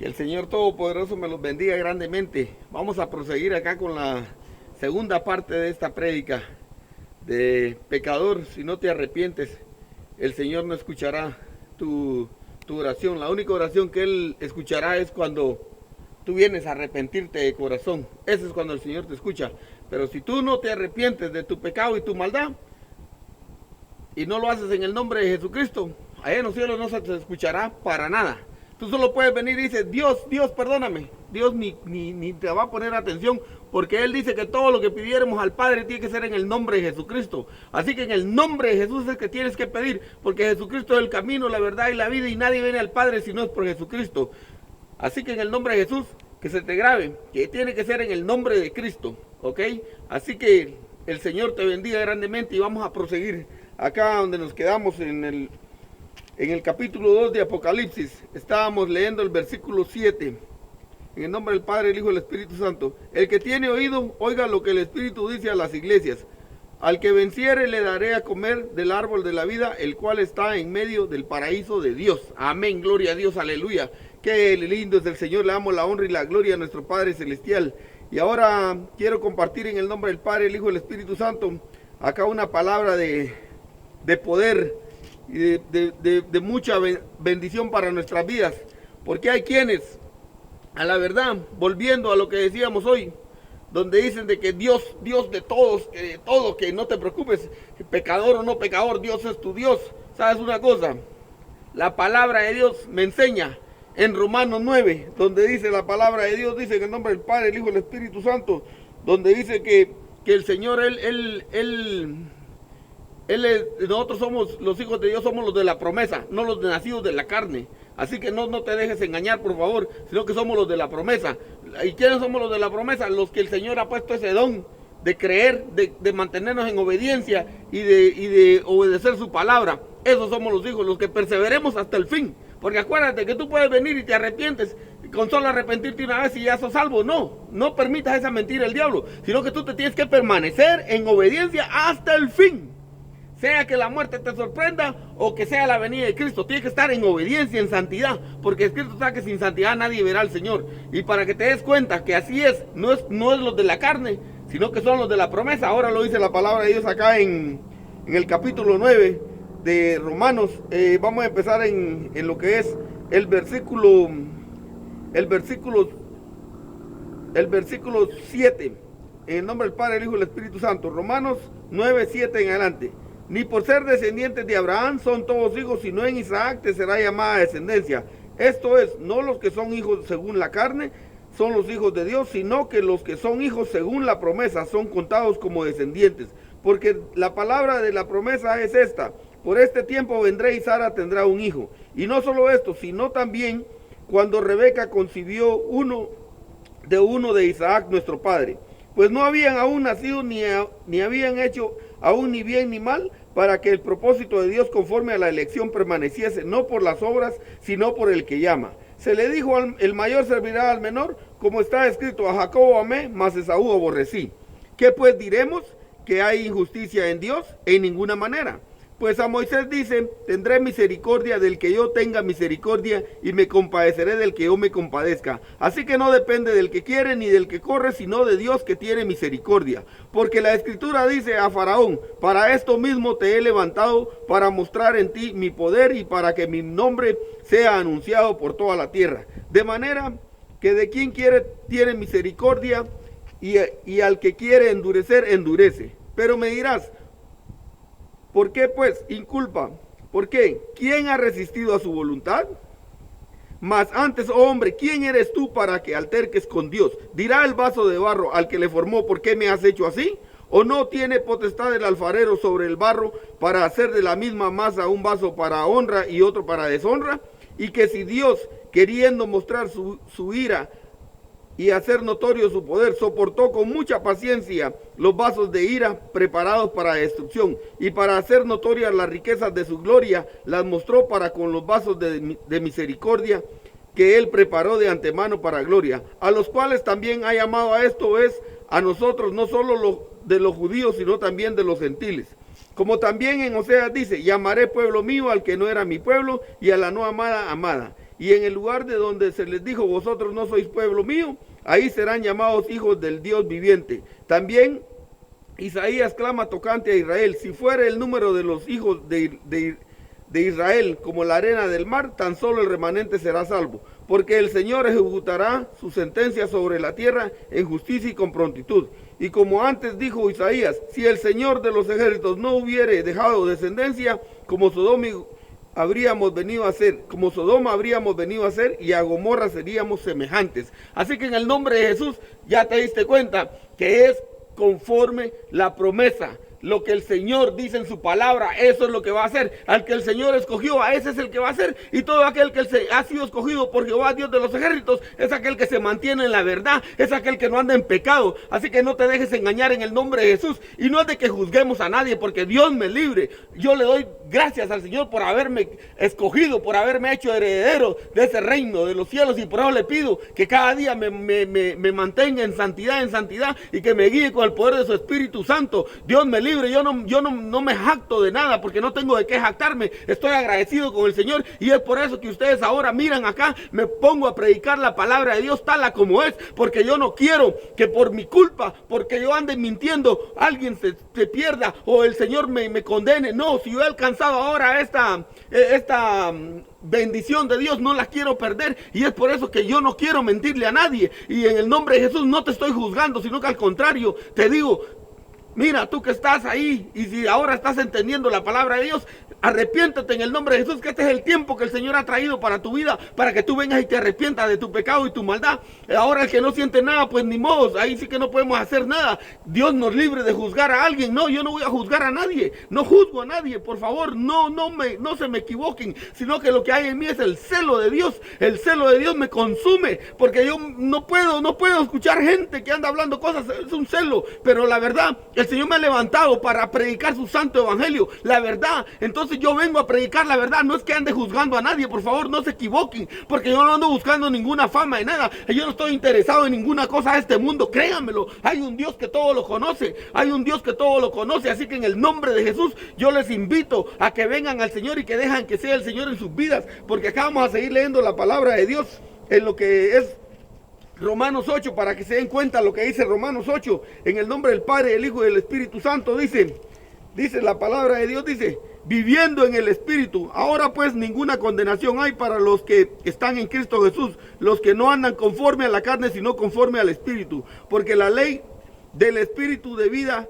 Que el Señor Todopoderoso me los bendiga grandemente. Vamos a proseguir acá con la segunda parte de esta prédica de pecador. Si no te arrepientes, el Señor no escuchará tu oración. La única oración que Él escuchará es cuando tú vienes a arrepentirte de corazón. Ese es cuando el Señor te escucha. Pero si tú no te arrepientes de tu pecado y tu maldad, y no lo haces en el nombre de Jesucristo, allá en los cielos no se te escuchará para nada. Tú solo puedes venir y dices, Dios, perdóname. Dios ni te va a poner atención, porque Él dice que todo lo que pidiéramos al Padre tiene que ser en el nombre de Jesucristo. Así que en el nombre de Jesús es el que tienes que pedir, porque Jesucristo es el camino, la verdad y la vida, y nadie viene al Padre si no es por Jesucristo. Así que en el nombre de Jesús, que se te grabe, que tiene que ser en el nombre de Cristo, ¿ok? Así que el Señor te bendiga grandemente y vamos a proseguir acá donde nos quedamos en el capítulo 2 de Apocalipsis. Estábamos leyendo el versículo 7. En el nombre del Padre, el Hijo y el Espíritu Santo. El que tiene oído, oiga lo que el Espíritu dice a las iglesias. Al que venciere le daré a comer del árbol de la vida, el cual está en medio del paraíso de Dios. Amén, gloria a Dios, aleluya. Qué lindo es el Señor, le damos la honra y la gloria a nuestro Padre Celestial. Y ahora quiero compartir en el nombre del Padre, el Hijo y el Espíritu Santo, acá una palabra de poder y de mucha bendición para nuestras vidas. Porque hay quienes, a la verdad, volviendo a lo que decíamos hoy, donde dicen de que Dios de todos, que de todo, que no te preocupes, pecador o no pecador, Dios es tu Dios. ¿Sabes una cosa? La palabra de Dios me enseña en Romanos 9, donde dice la palabra de Dios, dice en el nombre del Padre, el Hijo y el Espíritu Santo, donde dice que el Señor, nosotros somos los hijos de Dios, somos los de la promesa, no los nacidos de la carne. Así que no te dejes engañar, por favor, sino que somos los de la promesa. ¿Y quiénes somos los de la promesa? Los que el Señor ha puesto ese don de creer, de mantenernos en obediencia y de obedecer su palabra. Esos somos los hijos, los que perseveremos hasta el fin. Porque acuérdate que tú puedes venir y te arrepientes, con solo arrepentirte una vez y ya sos salvo. No permitas esa mentira del diablo, sino que tú te tienes que permanecer en obediencia hasta el fin. Sea que la muerte te sorprenda o que sea la venida de Cristo, tienes que estar en obediencia, en santidad, porque escrito está que sin santidad nadie verá al Señor. Y para que te des cuenta que así es, no es los de la carne, sino que son los de la promesa. Ahora lo dice la palabra de Dios acá en el capítulo 9 de Romanos. Vamos a empezar en lo que es el versículo 7. En el nombre del Padre, el Hijo y el Espíritu Santo. Romanos 9, 7 en adelante. Ni por ser descendientes de Abraham son todos hijos, sino en Isaac te será llamada descendencia. Esto es, no los que son hijos según la carne son los hijos de Dios, sino que los que son hijos según la promesa son contados como descendientes. Porque la palabra de la promesa es esta: por este tiempo vendré y Sara tendrá un hijo. Y no solo esto, sino también cuando Rebeca concibió uno de Isaac nuestro padre. Pues no habían aún nacido ni habían hecho aún ni bien ni mal, para que el propósito de Dios conforme a la elección permaneciese, no por las obras, sino por el que llama. Se le dijo, el mayor servirá al menor, como está escrito, a Jacobo amé, mas Esaú aborrecí. ¿Qué pues diremos? ¿Que hay injusticia en Dios? En ninguna manera. Pues a Moisés dice, tendré misericordia del que yo tenga misericordia y me compadeceré del que yo me compadezca. Así que no depende del que quiere ni del que corre, sino de Dios que tiene misericordia. Porque la Escritura dice a Faraón, para esto mismo te he levantado, para mostrar en ti mi poder y para que mi nombre sea anunciado por toda la tierra. De manera que de quien quiere tiene misericordia y al que quiere endurecer, endurece. Pero me dirás, ¿por qué pues inculpa? ¿Por qué? ¿Quién ha resistido a su voluntad? Mas antes, oh hombre, ¿quién eres tú para que alterques con Dios? Dirá el vaso de barro al que le formó, ¿por qué me has hecho así? ¿O no tiene potestad el alfarero sobre el barro para hacer de la misma masa un vaso para honra y otro para deshonra? Y que si Dios, queriendo mostrar su ira y hacer notorio su poder, soportó con mucha paciencia los vasos de ira preparados para destrucción, y para hacer notorias las riquezas de su gloria, las mostró para con los vasos de misericordia que él preparó de antemano para gloria, a los cuales también ha llamado a esto es a nosotros, no solo de los judíos, sino también de los gentiles. Como también en Oseas dice, llamaré pueblo mío al que no era mi pueblo, y a la no amada, amada. y en el lugar de donde se les dijo, vosotros no sois pueblo mío, ahí serán llamados hijos del Dios viviente. También Isaías clama tocante a Israel, si fuera el número de los hijos de Israel como la arena del mar, tan solo el remanente será salvo, porque el Señor ejecutará su sentencia sobre la tierra en justicia y con prontitud. Y como antes dijo Isaías, si el Señor de los ejércitos no hubiere dejado descendencia, como Sodoma habríamos venido a ser, como Sodoma habríamos venido a ser, y a Gomorra seríamos semejantes. Así que en el nombre de Jesús ya te diste cuenta que es conforme la promesa. Lo que el Señor dice en su palabra, eso es lo que va a hacer. Al que el Señor escogió, a ese es el que va a hacer. Y todo aquel que ha sido escogido por Jehová, Dios de los ejércitos, es aquel que se mantiene en la verdad, es aquel que no anda en pecado. Así que no te dejes engañar en el nombre de Jesús. Y no es de que juzguemos a nadie, porque Dios me libre. Yo le doy gracias al Señor por haberme escogido, por haberme hecho heredero de ese reino de los cielos. Y por eso le pido que cada día me mantenga en santidad, y que me guíe con el poder de su Espíritu Santo. Dios me libre. Yo no me jacto de nada, porque no tengo de qué jactarme. Estoy agradecido con el Señor, y es por eso que ustedes ahora miran acá, me pongo a predicar la palabra de Dios tal como es, porque yo no quiero que por mi culpa, porque yo ande mintiendo, alguien se pierda o el Señor me condene. No, si yo he alcanzado ahora esta bendición de Dios, no la quiero perder, y es por eso que yo no quiero mentirle a nadie. Y en el nombre de Jesús no te estoy juzgando, sino que al contrario te digo, mira, tú que estás ahí, y si ahora estás entendiendo la palabra de Dios, arrepiéntate en el nombre de Jesús, que este es el tiempo que el Señor ha traído para tu vida, para que tú vengas y te arrepientas de tu pecado y tu maldad. Ahora el que no siente nada, pues ni modo, ahí sí que no podemos hacer nada. Dios nos libre de juzgar a alguien. No, yo no voy a juzgar a nadie, no juzgo a nadie, por favor, no se me equivoquen, sino que lo que hay en mí es el celo de Dios. El celo de Dios me consume, porque yo no puedo escuchar gente que anda hablando cosas, es un celo, pero la verdad, el Señor me ha levantado para predicar su santo evangelio, la verdad. Entonces yo vengo a predicar la verdad, no es que ande juzgando a nadie, por favor, no se equivoquen, porque yo no ando buscando ninguna fama y nada. Yo no estoy interesado en ninguna cosa de este mundo, créanmelo. Hay un Dios que todo lo conoce, así que en el nombre de Jesús yo les invito a que vengan al Señor y que dejan que sea el Señor en sus vidas, porque acá vamos a seguir leyendo la palabra de Dios en lo que es Romanos 8, para que se den cuenta lo que dice Romanos 8, en el nombre del Padre, del Hijo y del Espíritu Santo. Dice la palabra de Dios, dice, viviendo en el Espíritu, ahora pues ninguna condenación hay para los que están en Cristo Jesús, los que no andan conforme a la carne, sino conforme al Espíritu, porque la ley del Espíritu de vida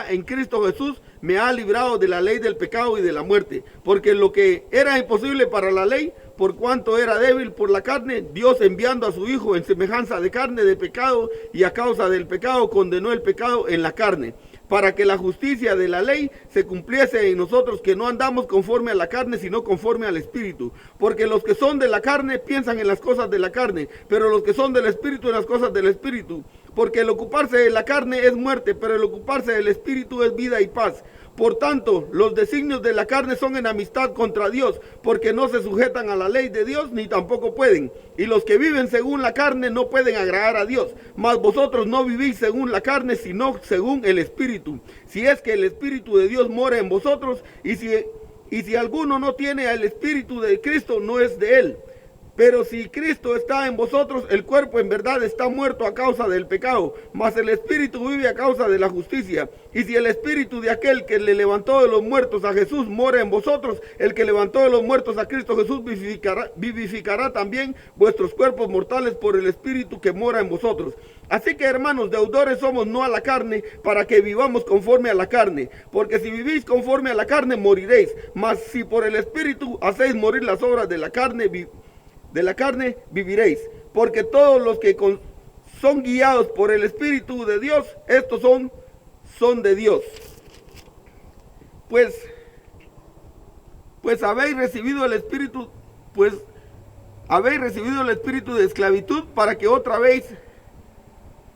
en Cristo Jesús me ha librado de la ley del pecado y de la muerte, porque lo que era imposible para la ley, por cuanto era débil por la carne, Dios enviando a su Hijo en semejanza de carne de pecado, y a causa del pecado condenó el pecado en la carne, para que la justicia de la ley se cumpliese en nosotros, que no andamos conforme a la carne, sino conforme al Espíritu. Porque los que son de la carne piensan en las cosas de la carne, pero los que son del Espíritu en las cosas del Espíritu. Porque el ocuparse de la carne es muerte, pero el ocuparse del Espíritu es vida y paz. Por tanto, los designios de la carne son enemistad contra Dios, porque no se sujetan a la ley de Dios, ni tampoco pueden. Y los que viven según la carne no pueden agradar a Dios. Mas vosotros no vivís según la carne, sino según el Espíritu. Si es que el Espíritu de Dios mora en vosotros, y si alguno no tiene el Espíritu de Cristo, no es de él. Pero si Cristo está en vosotros, el cuerpo en verdad está muerto a causa del pecado, mas el Espíritu vive a causa de la justicia. Y si el Espíritu de aquel que le levantó de los muertos a Jesús mora en vosotros, el que levantó de los muertos a Cristo Jesús vivificará también vuestros cuerpos mortales por el Espíritu que mora en vosotros. Así que, hermanos, deudores somos no a la carne, para que vivamos conforme a la carne. Porque si vivís conforme a la carne, moriréis. Mas si por el Espíritu hacéis morir las obras de la carne, viviréis, porque todos los que son guiados por el Espíritu de Dios, estos son de Dios. Pues habéis recibido el Espíritu, de esclavitud, para que otra vez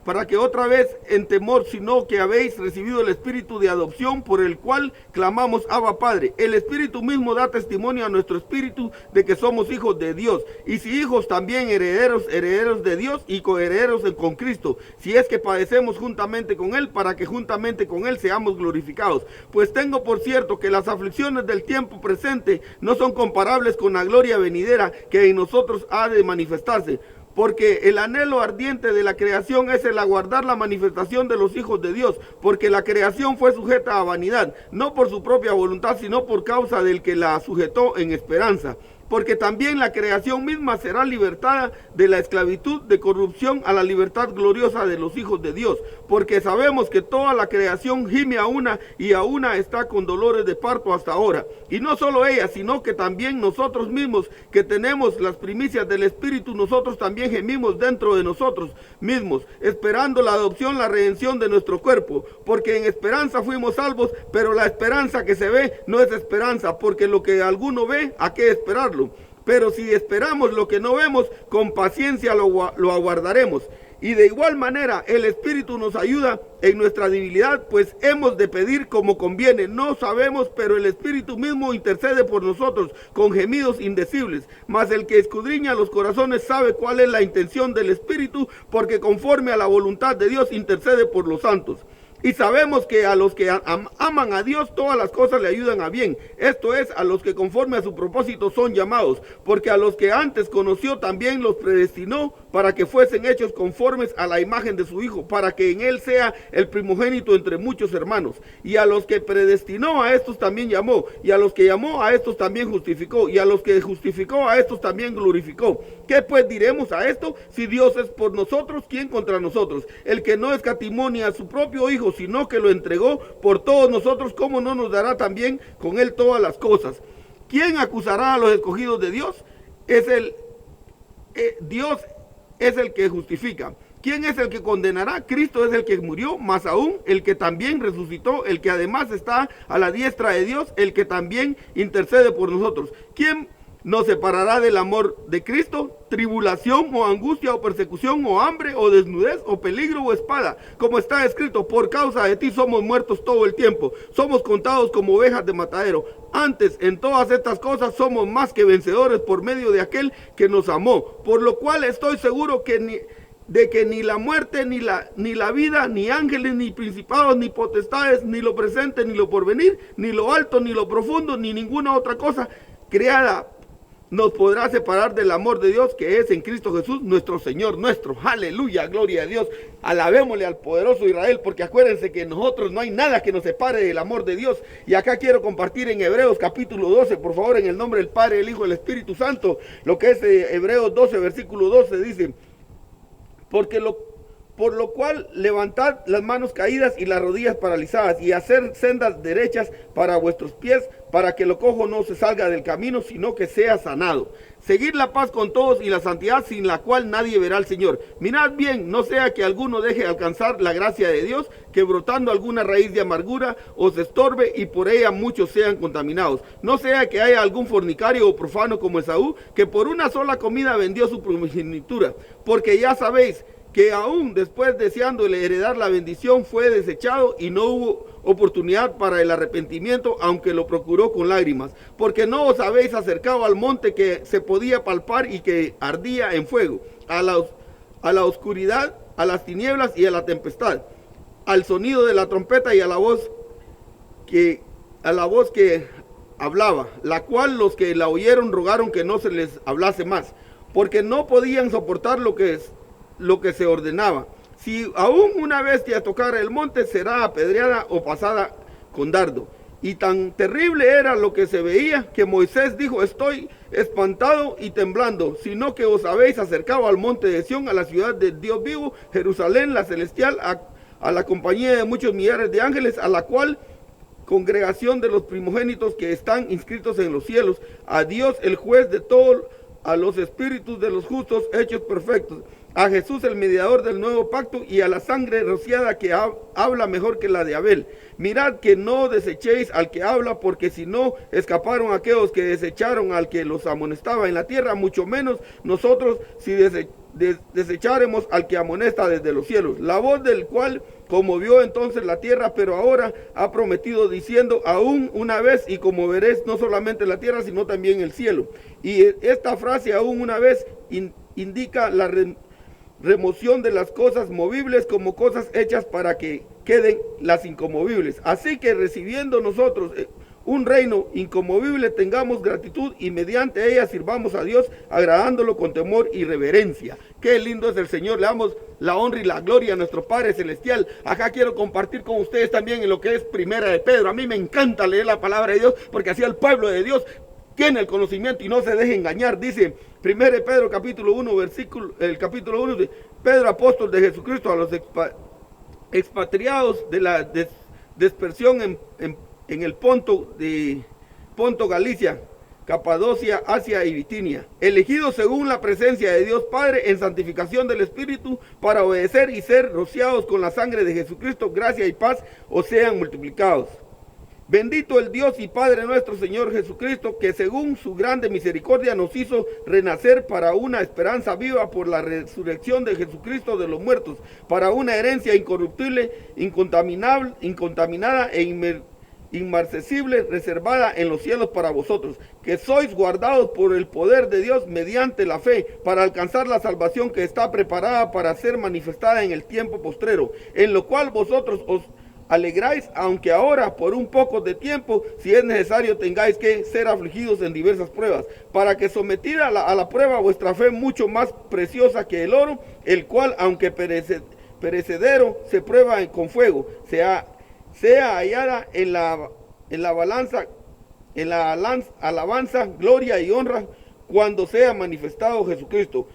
para que otra vez en temor, sino que habéis recibido el espíritu de adopción por el cual clamamos Abba Padre. El espíritu mismo da testimonio a nuestro espíritu de que somos hijos de Dios, y si hijos también herederos, herederos de Dios y coherederos con Cristo, si es que padecemos juntamente con él, para que juntamente con él seamos glorificados. Pues tengo por cierto que las aflicciones del tiempo presente no son comparables con la gloria venidera que en nosotros ha de manifestarse. Porque el anhelo ardiente de la creación es el aguardar la manifestación de los hijos de Dios, porque la creación fue sujeta a vanidad, no por su propia voluntad, sino por causa del que la sujetó en esperanza. Porque también la creación misma será libertada de la esclavitud de corrupción a la libertad gloriosa de los hijos de Dios. Porque sabemos que toda la creación gime a una y a una está con dolores de parto hasta ahora. Y no solo ella, sino que también nosotros mismos, que tenemos las primicias del Espíritu, nosotros también gemimos dentro de nosotros mismos, esperando la adopción, la redención de nuestro cuerpo. Porque en esperanza fuimos salvos, pero la esperanza que se ve no es esperanza, porque lo que alguno ve, ¿a qué esperarlo? Pero si esperamos lo que no vemos, con paciencia lo aguardaremos. Y de igual manera el Espíritu nos ayuda en nuestra debilidad, pues hemos de pedir como conviene. No sabemos, pero el Espíritu mismo intercede por nosotros con gemidos indecibles. Mas el que escudriña los corazones sabe cuál es la intención del Espíritu, porque conforme a la voluntad de Dios intercede por los santos. Y sabemos que a los que aman a Dios todas las cosas le ayudan a bien. Esto es, a los que conforme a su propósito son llamados. Porque a los que antes conoció también los predestinó para que fuesen hechos conformes a la imagen de su Hijo, para que en él sea el primogénito entre muchos hermanos. Y a los que predestinó a estos también llamó. Y a los que llamó a estos también justificó. Y a los que justificó a estos también glorificó. ¿Qué pues diremos a esto? Si Dios es por nosotros, ¿quién contra nosotros? El que no escatimó ni a su propio Hijo, sino que lo entregó por todos nosotros, ¿cómo no nos dará también con él todas las cosas? ¿Quién acusará a los escogidos de Dios? Dios es el que justifica. ¿Quién es el que condenará? Cristo es el que murió, más aún el que también resucitó, el que además está a la diestra de Dios, el que también intercede por nosotros. ¿Quién nos separará del amor de Cristo? Tribulación o angustia o persecución o hambre o desnudez o peligro o espada. Como está escrito, por causa de ti somos muertos todo el tiempo. Somos contados como ovejas de matadero. Antes, en todas estas cosas somos más que vencedores por medio de aquel que nos amó. Por lo cual estoy seguro de que ni la muerte, ni la vida, ni ángeles, ni principados, ni potestades, ni lo presente, ni lo porvenir, ni lo alto, ni lo profundo, ni ninguna otra cosa creada nos podrá separar del amor de Dios que es en Cristo Jesús, nuestro Señor nuestro. Aleluya, gloria a Dios. Alabémosle al poderoso Israel, porque acuérdense que nosotros no hay nada que nos separe del amor de Dios. Y acá quiero compartir en Hebreos capítulo 12, por favor, en el nombre del Padre, del Hijo y del Espíritu Santo, lo que es Hebreos 12, versículo 12, dice: por lo cual levantad las manos caídas y las rodillas paralizadas, y hacer sendas derechas para vuestros pies, para que lo cojo no se salga del camino, sino que sea sanado. Seguid la paz con todos y la santidad, sin la cual nadie verá al Señor. Mirad bien, no sea que alguno deje alcanzar la gracia de Dios, que brotando alguna raíz de amargura os estorbe y por ella muchos sean contaminados. No sea que haya algún fornicario o profano como Esaú, que por una sola comida vendió su primogenitura. Porque ya sabéis que aún después deseándole heredar la bendición fue desechado y no hubo oportunidad para el arrepentimiento, aunque lo procuró con lágrimas, porque no os habéis acercado al monte que se podía palpar y que ardía en fuego, a la oscuridad, a las tinieblas y a la tempestad, al sonido de la trompeta y a la voz que hablaba, la cual los que la oyeron rogaron que no se les hablase más, porque no podían soportar lo que se ordenaba. Si aún una bestia tocara el monte, será apedreada o pasada con dardo. Y tan terrible era lo que se veía, que Moisés dijo: estoy espantado y temblando, sino que os habéis acercado al monte de Sión, a la ciudad de Dios vivo, Jerusalén, la celestial, a la compañía de muchos millares de ángeles, a la cual congregación de los primogénitos que están inscritos en los cielos, a Dios el juez de todo, a los espíritus de los justos hechos perfectos, a Jesús el mediador del nuevo pacto, y a la sangre rociada que habla mejor que la de Abel. Mirad que no desechéis al que habla, porque si no escaparon aquellos que desecharon al que los amonestaba en la tierra, mucho menos nosotros si desecháremos al que amonesta desde los cielos, la voz del cual conmovió entonces la tierra, pero ahora ha prometido diciendo, aún una vez, y conmoveréis no solamente la tierra, sino también el cielo. Y esta frase, aún una vez, indica la remoción de las cosas movibles como cosas hechas para que queden las inconmovibles. Así que recibiendo nosotros un reino inconmovible, tengamos gratitud y mediante ella sirvamos a Dios, agradándolo con temor y reverencia. Qué lindo es el Señor, le damos la honra y la gloria a nuestro Padre Celestial. Acá quiero compartir con ustedes también en lo que es Primera de Pedro. A mí me encanta leer la palabra de Dios, porque así el pueblo de Dios tiene el conocimiento y no se deje engañar. Dice Primera de Pedro capítulo 1, el capítulo 1 de Pedro, apóstol de Jesucristo, a los expatriados de la dispersión en el Ponto, Galicia, Capadocia, Asia y Bitinia, elegidos según la presencia de Dios Padre en santificación del Espíritu, para obedecer y ser rociados con la sangre de Jesucristo, gracia y paz os sean multiplicados. Bendito el Dios y Padre nuestro Señor Jesucristo, que según su grande misericordia nos hizo renacer para una esperanza viva por la resurrección de Jesucristo de los muertos, para una herencia incorruptible, incontaminada e inmarcesible, reservada en los cielos para vosotros, que sois guardados por el poder de Dios mediante la fe, para alcanzar la salvación que está preparada para ser manifestada en el tiempo postrero, en lo cual vosotros os alegráis, aunque ahora por un poco de tiempo, si es necesario, tengáis que ser afligidos en diversas pruebas, para que sometida a la prueba vuestra fe, mucho más preciosa que el oro, el cual, aunque perecedero, se prueba con fuego, sea hallada en la balanza, en la alabanza, gloria y honra, cuando sea manifestado Jesucristo,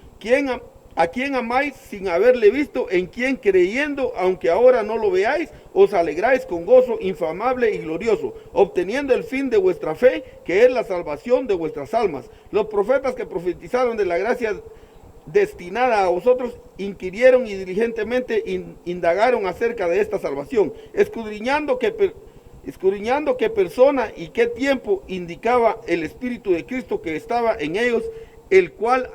a quien amáis sin haberle visto, en quien creyendo, aunque ahora no lo veáis, os alegráis con gozo infamable y glorioso, obteniendo el fin de vuestra fe, que es la salvación de vuestras almas. Los profetas que profetizaron de la gracia destinada a vosotros inquirieron y diligentemente indagaron acerca de esta salvación, escudriñando qué persona y qué tiempo indicaba el Espíritu de Cristo que estaba en ellos, el cual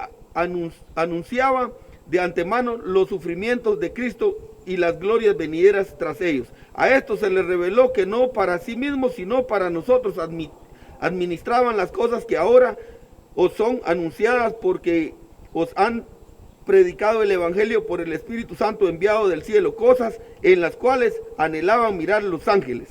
anunciaba de antemano los sufrimientos de Cristo y las glorias venideras tras ellos. A esto se les reveló que no para sí mismos, sino para nosotros administraban las cosas que ahora os son anunciadas, porque os han predicado el Evangelio por el Espíritu Santo enviado del cielo, cosas en las cuales anhelaban mirar los ángeles.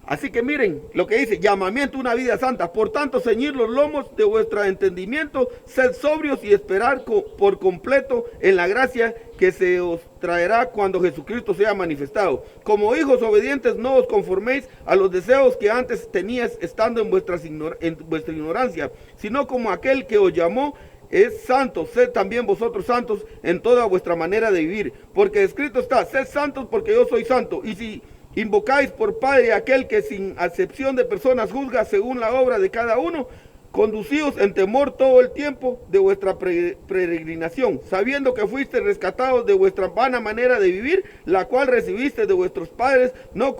Así que miren lo que dice, llamamiento a una vida santa. Por tanto, ceñid los lomos de vuestro entendimiento, sed sobrios y esperar por completo en la gracia que se os traerá cuando Jesucristo sea manifestado. Como hijos obedientes, no os conforméis a los deseos que antes teníais estando en vuestra ignorancia, sino como aquel que os llamó es santo, sed también vosotros santos en toda vuestra manera de vivir, porque escrito está, sed santos porque yo soy santo. Y si invocáis por Padre aquel que sin acepción de personas juzga según la obra de cada uno, conducíos en temor todo el tiempo de vuestra peregrinación, sabiendo que fuiste rescatados de vuestra vana manera de vivir, la cual recibiste de vuestros padres, no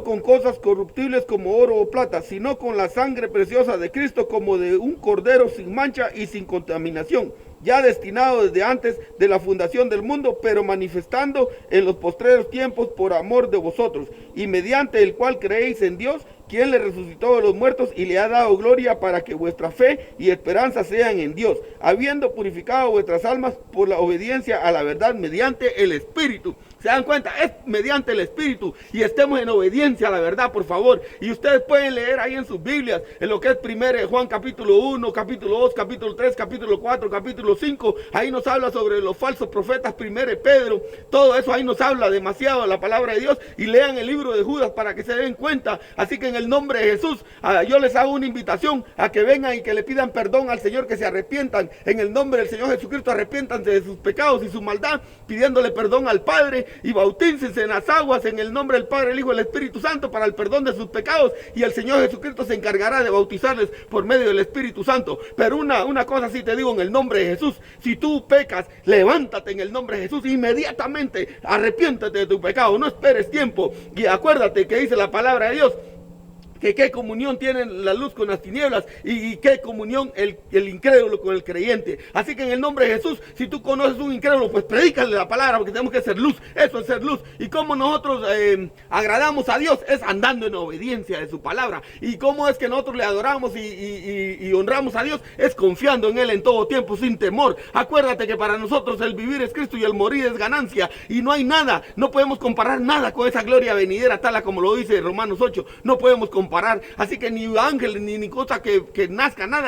con cosas corruptibles como oro o plata, sino con la sangre preciosa de Cristo, como de un cordero sin mancha y sin contaminación, ya destinado desde antes de la fundación del mundo, pero manifestando en los postreros tiempos por amor de vosotros, y mediante el cual creéis en Dios, quien le resucitó de los muertos y le ha dado gloria, para que vuestra fe y esperanza sean en Dios, habiendo purificado vuestras almas por la obediencia a la verdad mediante el Espíritu. ¿Se dan cuenta? Es mediante el Espíritu, y estemos en obediencia a la verdad, por favor. Y ustedes pueden leer ahí en sus Biblias, en lo que es 1 Juan capítulo 1, capítulo 2, capítulo 3, capítulo 4, capítulo 5. Ahí nos habla sobre los falsos profetas, 1 Pedro. Todo eso ahí nos habla demasiado la palabra de Dios. Y lean el libro de Judas para que se den cuenta. Así que en el nombre de Jesús, yo les hago una invitación a que vengan y que le pidan perdón al Señor, que se arrepientan. En el nombre del Señor Jesucristo, arrepiéntanse de sus pecados y su maldad, pidiéndole perdón al Padre, y bautícense en las aguas en el nombre del Padre, el Hijo y el Espíritu Santo para el perdón de sus pecados, y el Señor Jesucristo se encargará de bautizarles por medio del Espíritu Santo. Pero una cosa sí te digo, en el nombre de Jesús, si tú pecas, levántate en el nombre de Jesús, inmediatamente arrepiéntate de tu pecado, no esperes tiempo, y acuérdate que dice la palabra de Dios que qué comunión tiene la luz con las tinieblas y qué comunión el incrédulo con el creyente. Así que en el nombre de Jesús, si tú conoces un incrédulo, pues predícale la palabra, porque tenemos que ser luz. Eso es ser luz. Y cómo nosotros agradamos a Dios es andando en obediencia de su palabra. Y cómo es que nosotros le adoramos y honramos a Dios es confiando en Él en todo tiempo sin temor. Acuérdate que para nosotros el vivir es Cristo y el morir es ganancia. Y no hay nada, no podemos comparar nada con esa gloria venidera tal como lo dice Romanos 8. No podemos comparar. Así que ni ángeles ni cosa que nazca, nada.